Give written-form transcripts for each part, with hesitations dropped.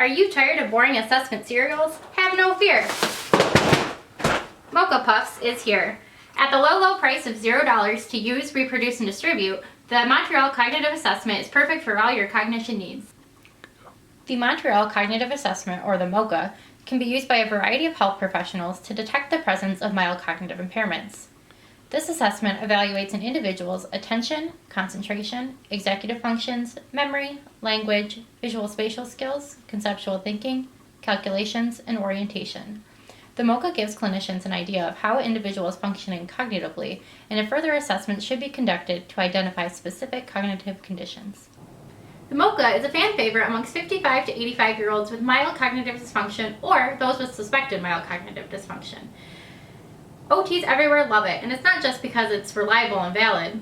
Are you tired of boring assessment serials? Have no fear. MoCA Puffs is here. At the low price of $0 to use, reproduce, and distribute, the Montreal Cognitive Assessment is perfect for all your cognition needs. The Montreal Cognitive Assessment, or the MoCA, can be used by a variety of health professionals to detect the presence of mild cognitive impairments. This assessment evaluates an individual's attention, concentration, executive functions, memory, language, visual spatial skills, conceptual thinking, calculations, and orientation. The MoCA gives clinicians an idea of how an individual is functioning cognitively, and a further assessment should be conducted to identify specific cognitive conditions. The MoCA is a fan favorite amongst 55 to 85-year-olds with mild cognitive dysfunction or those with suspected mild cognitive dysfunction. OTs everywhere love it, and it's not just because it's reliable and valid.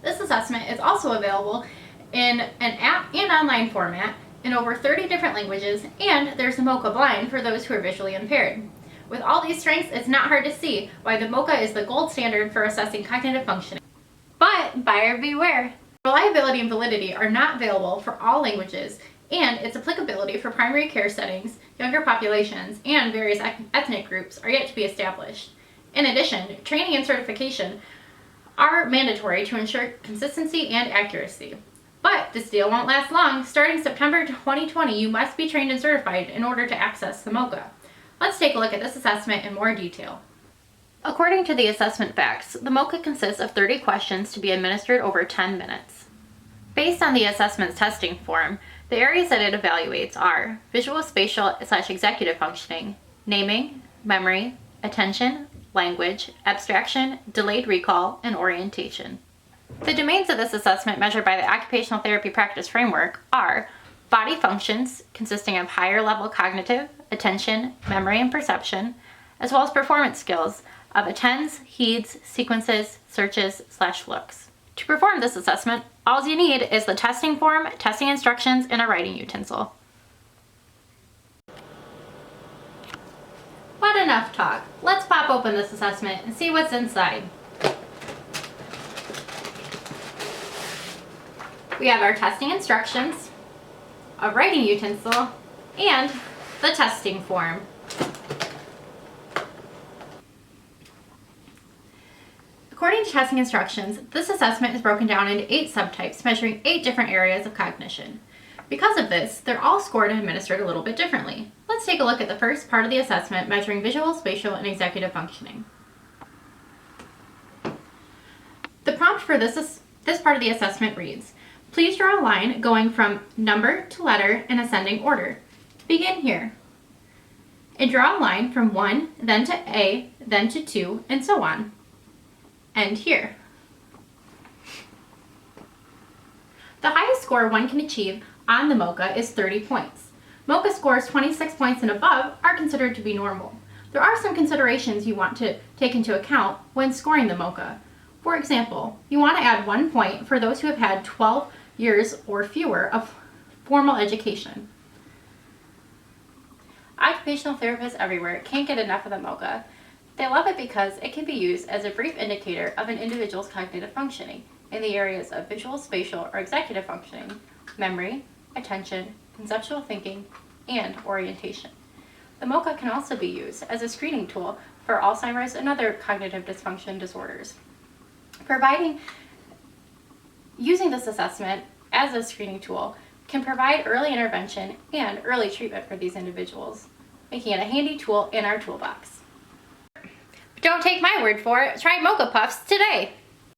This assessment is also available in an app and online format in over 30 different languages, and there's a MoCA Blind for those who are visually impaired. With all these strengths, it's not hard to see why the MoCA is the gold standard for assessing cognitive functioning. But buyer beware! Reliability and validity are not available for all languages, and its applicability for primary care settings, younger populations, and various ethnic groups are yet to be established. In addition, training and certification are mandatory to ensure consistency and accuracy. But this deal won't last long. Starting September 2020, you must be trained and certified in order to access the MoCA. Let's take a look at this assessment in more detail. According to the assessment facts, the MoCA consists of 30 questions to be administered over 10 minutes. Based on the assessment's testing form, the areas that it evaluates are visual spatial / executive functioning, naming, memory, attention, language, abstraction, delayed recall, and orientation. The domains of this assessment measured by the Occupational Therapy Practice Framework are body functions, consisting of higher level cognitive, attention, memory, and perception, as well as performance skills of attends, heeds, sequences, searches, / looks. To perform this assessment, all you need is the testing form, testing instructions, and a writing utensil. But enough talk. Let's pop open this assessment and see what's inside. We have our testing instructions, a writing utensil, and the testing form. According to testing instructions, this assessment is broken down into 8 subtypes, measuring 8 different areas of cognition. Because of this, they're all scored and administered a little bit differently. Let's take a look at the first part of the assessment, measuring visual, spatial, and executive functioning. The prompt for this part of the assessment reads, please draw a line going from number to letter in ascending order. Begin here. And draw a line from 1, then to A, then to 2, and so on. End here. The highest score one can achieve on the MoCA is 30 points. MoCA scores 26 points and above are considered to be normal. There are some considerations you want to take into account when scoring the MoCA. For example, you want to add 1 point for those who have had 12 years or fewer of formal education. Occupational therapists everywhere can't get enough of the MoCA. They love it because it can be used as a brief indicator of an individual's cognitive functioning in the areas of visual, spatial, or executive functioning, memory, attention, conceptual thinking, and orientation. The MoCA can also be used as a screening tool for Alzheimer's and other cognitive dysfunction disorders. Using this assessment as a screening tool can provide early intervention and early treatment for these individuals, making it a handy tool in our toolbox. Don't take my word for it. Try MoCA Puffs today.